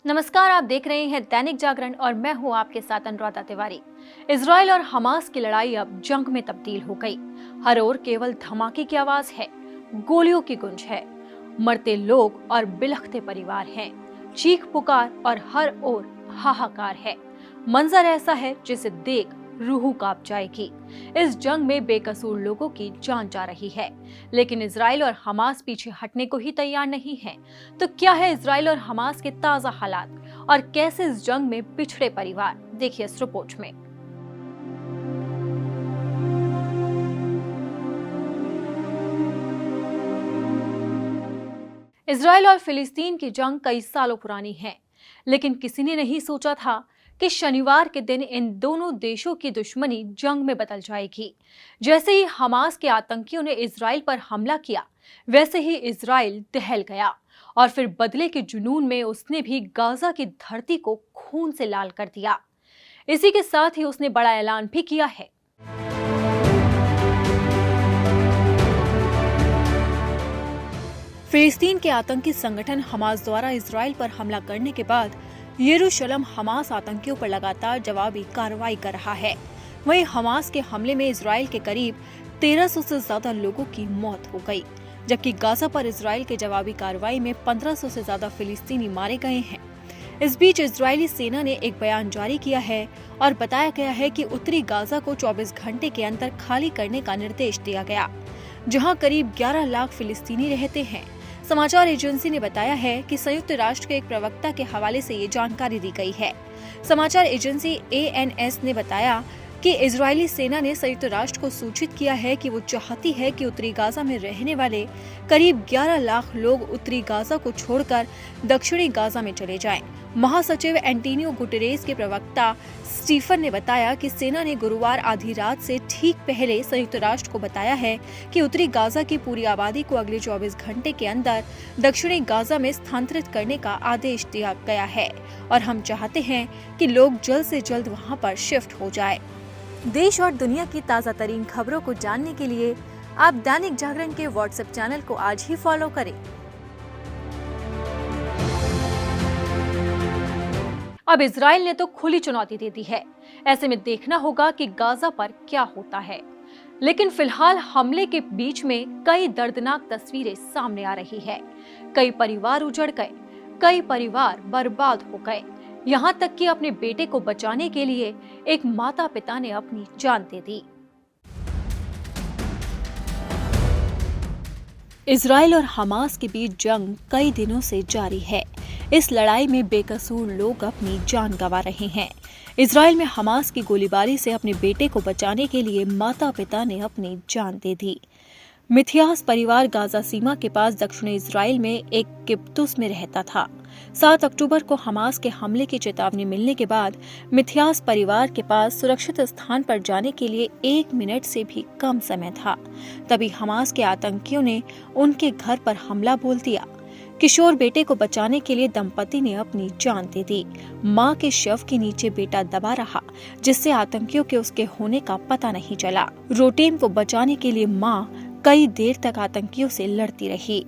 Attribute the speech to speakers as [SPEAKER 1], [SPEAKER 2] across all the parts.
[SPEAKER 1] नमस्कार, आप देख रहे हैं दैनिक जागरण और मैं हूं आपके साथ अनुराधा तिवारी। इजराइल और हमास की लड़ाई अब जंग में तब्दील हो गई। हर ओर केवल धमाके की आवाज है, गोलियों की गूंज है, मरते लोग और बिलखते परिवार हैं, चीख पुकार और हर ओर हाहाकार है। मंजर ऐसा है जिसे देख रूह कांप जाएगी। इस जंग में बेकसूर लोगों की जान जा रही है, लेकिन इजराइल और हमास पीछे हटने को ही तैयार नहीं है। तो क्या है इजराइल और हमास के ताजा हालात और कैसे इस जंग में पिछड़े परिवार, देखिए इस रिपोर्ट में। इजराइल और फिलिस्तीन की जंग कई सालों पुरानी है, लेकिन किसी ने नहीं सोचा था कि शनिवार के दिन इन दोनों देशों की दुश्मनी जंग में बदल जाएगी। जैसे ही हमास के आतंकियों ने इजराइल पर हमला किया, वैसे ही इजराइल दहल गया और फिर बदले के जुनून में उसने भी गाजा की धरती को खून से लाल कर दिया। इसी के साथ ही उसने बड़ा ऐलान भी किया है। फिलिस्तीन के आतंकी संगठन हमास द्वारा इजराइल पर हमला करने के बाद यरूशलेम हमास आतंकियों पर लगातार जवाबी कार्रवाई कर रहा है। वहीं हमास के हमले में इजराइल के करीब 1300 से ज्यादा लोगों की मौत हो गई, जबकि गाजा पर इजराइल के जवाबी कार्रवाई में 1500 से ज्यादा फिलिस्तीनी मारे गए हैं। इस बीच इजरायली सेना ने एक बयान जारी किया है और बताया गया है कि उत्तरी गाजा को 24 घंटे के अंदर खाली करने का निर्देश दिया गया, जहां करीब 11 लाख फिलिस्तीनी रहते हैं। समाचार एजेंसी ने बताया है कि संयुक्त राष्ट्र के एक प्रवक्ता के हवाले से ये जानकारी दी गई है। समाचार एजेंसी ANS ने बताया कि इजरायली सेना ने संयुक्त राष्ट्र को सूचित किया है कि वो चाहती है कि उत्तरी गाजा में रहने वाले करीब 11 लाख लोग उत्तरी गाजा को छोड़कर दक्षिणी गाजा में चले जाएं। महासचिव एंटोनियो गुटेरेस के प्रवक्ता स्टीफन ने बताया कि सेना ने गुरुवार आधी रात से ठीक पहले संयुक्त राष्ट्र को बताया है कि उत्तरी गाजा की पूरी आबादी को अगले 24 घंटे के अंदर दक्षिणी गाजा में स्थानांतरित करने का आदेश दिया गया है और हम चाहते हैं कि लोग जल्द से जल्द वहां पर शिफ्ट हो जाए। देश और दुनिया की ताज़ा तरीन खबरों को जानने के लिए आप दैनिक जागरण के व्हाट्सएप चैनल को आज ही फॉलो करें। अब इजराइल ने तो खुली चुनौती दे दी है। ऐसे में देखना होगा कि गाजा पर क्या होता है। लेकिन फिलहाल हमले के बीच में कई दर्दनाक तस्वीरें सामने आ रही है। कई परिवार उजड़ गए, कई परिवार बर्बाद हो गए, यहाँ तक कि अपने बेटे को बचाने के लिए एक माता पिता ने अपनी जान दे दी। इजराइल और हमास के बीच जंग कई दिनों से जारी है। इस लड़ाई में बेकसूर लोग अपनी जान गंवा रहे हैं। इजराइल में हमास की गोलीबारी से अपने बेटे को बचाने के लिए माता पिता ने अपनी जान दे दी। मिथियास परिवार गाजा सीमा के पास दक्षिणी इजराइल में एक किब्बुत्स में रहता था। 7 अक्टूबर को हमास के हमले की चेतावनी मिलने के बाद मिथियास परिवार के पास सुरक्षित स्थान पर जाने के लिए 1 मिनट से भी कम समय था। तभी हमास के आतंकियों ने उनके घर पर हमला बोल दिया। किशोर बेटे को बचाने के लिए दंपति ने अपनी जान दे दी। मां के शव के नीचे बेटा दबा रहा, जिससे आतंकियों के उसके होने का पता नहीं चला। रोटेम को बचाने के लिए मां कई देर तक आतंकियों से लड़ती रही।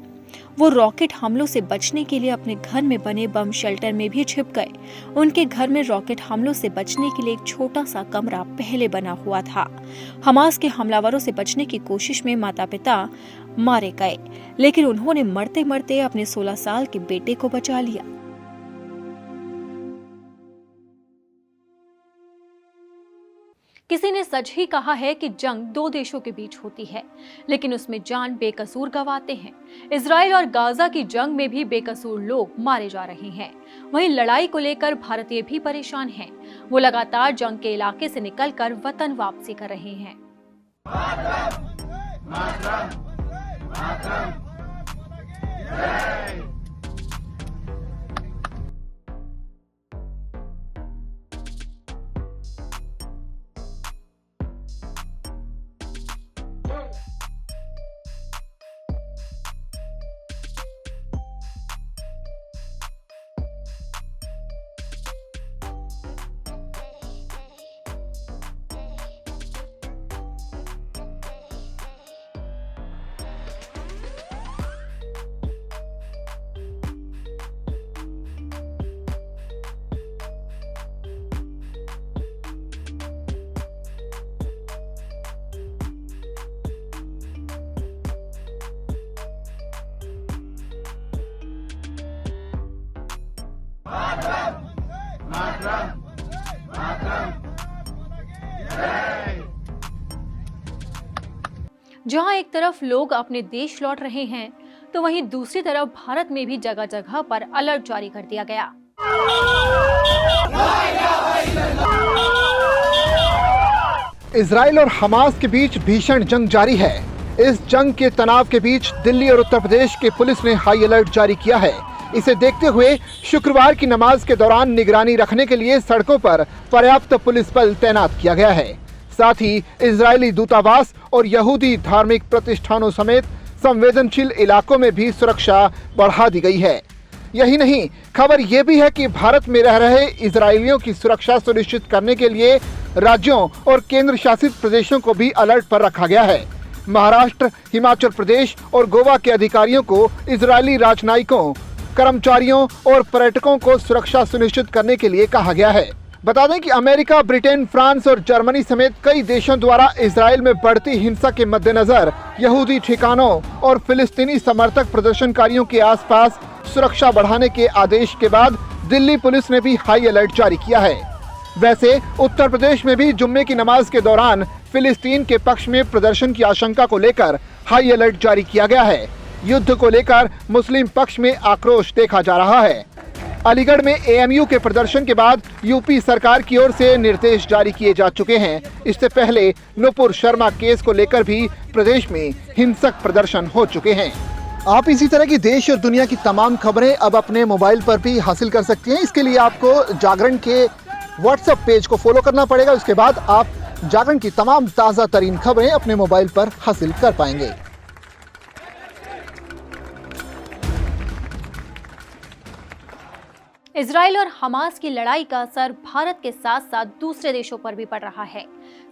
[SPEAKER 1] वो रॉकेट हमलों से बचने के लिए अपने घर में बने बम शेल्टर में भी छिप गए। उनके घर में रॉकेट हमलों से बचने के लिए एक छोटा सा कमरा पहले बना हुआ था। हमास के हमलावरों से बचने की कोशिश में माता पिता मारे गए, लेकिन उन्होंने मरते मरते अपने 16 साल के बेटे को बचा लिया। किसी ने सच ही कहा है कि जंग 2 देशों के बीच होती है, लेकिन उसमें जान बेकसूर गंवाते हैं। इजराइल और गाजा की जंग में भी बेकसूर लोग मारे जा रहे हैं। वहीं लड़ाई को लेकर भारतीय भी परेशान हैं। वो लगातार जंग के इलाके से निकलकर वतन वापसी कर रहे हैं। मातरम, मातरम, मातरम, जहां एक तरफ लोग अपने देश लौट रहे हैं, तो वहीं दूसरी तरफ भारत में भी जगह जगह पर अलर्ट जारी कर दिया गया।
[SPEAKER 2] इजराइल और हमास के बीच भीषण जंग जारी है। इस जंग के तनाव के बीच दिल्ली और उत्तर प्रदेश के पुलिस ने हाई अलर्ट जारी किया है। इसे देखते हुए शुक्रवार की नमाज के दौरान निगरानी रखने के लिए सड़कों पर पर्याप्त पुलिस बल तैनात किया गया है। साथ ही इजरायली दूतावास और यहूदी धार्मिक प्रतिष्ठानों समेत संवेदनशील इलाकों में भी सुरक्षा बढ़ा दी गई है। यही नहीं, खबर ये भी है कि भारत में रह रहे इजरायलियों की सुरक्षा सुनिश्चित करने के लिए राज्यों और केंद्र शासित प्रदेशों को भी अलर्ट पर रखा गया है। महाराष्ट्र, हिमाचल प्रदेश और गोवा के अधिकारियों को इजरायली राजनयिकों, कर्मचारियों और पर्यटकों को सुरक्षा सुनिश्चित करने के लिए कहा गया है। बता दें कि अमेरिका, ब्रिटेन, फ्रांस और जर्मनी समेत कई देशों द्वारा इजरायल में बढ़ती हिंसा के मद्देनजर यहूदी ठिकानों और फिलिस्तीनी समर्थक प्रदर्शनकारियों के आसपास सुरक्षा बढ़ाने के आदेश के बाद दिल्ली पुलिस ने भी हाई अलर्ट जारी किया है। वैसे उत्तर प्रदेश में भी जुम्मे की नमाज के दौरान फिलिस्तीन के पक्ष में प्रदर्शन की आशंका को लेकर हाई अलर्ट जारी किया गया है। युद्ध को लेकर मुस्लिम पक्ष में आक्रोश देखा जा रहा है। अलीगढ़ में एएमयू के प्रदर्शन के बाद यूपी सरकार की ओर से निर्देश जारी किए जा चुके हैं। इससे पहले नुपुर शर्मा केस को लेकर भी प्रदेश में हिंसक प्रदर्शन हो चुके हैं। आप इसी तरह की देश और दुनिया की तमाम खबरें अब अपने मोबाइल पर भी हासिल कर सकते हैं। इसके लिए आपको जागरण के व्हाट्सएप पेज को फॉलो करना पड़ेगा। उसके बाद आप जागरण की तमाम ताज़ा तरीन खबरें अपने मोबाइल पर हासिल कर पाएंगे।
[SPEAKER 1] इजराइल और हमास की लड़ाई का असर भारत के साथ साथ दूसरे देशों पर भी पड़ रहा है।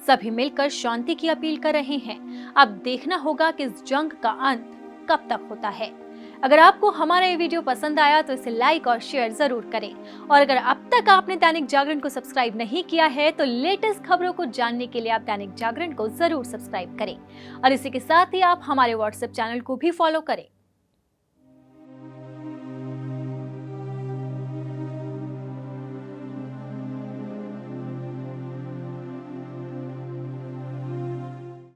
[SPEAKER 1] सभी मिलकर शांति की अपील कर रहे हैं। अब देखना होगा कि इस जंग का अंत कब तक होता है। अगर आपको हमारा ये वीडियो पसंद आया तो इसे लाइक और शेयर जरूर करें। और अगर अब तक आपने दैनिक जागरण को सब्सक्राइब नहीं किया है तो लेटेस्ट खबरों को जानने के लिए आप दैनिक जागरण को जरूर सब्सक्राइब करें। और इसी के साथ ही आप हमारे व्हाट्सएप चैनल को भी फॉलो करें।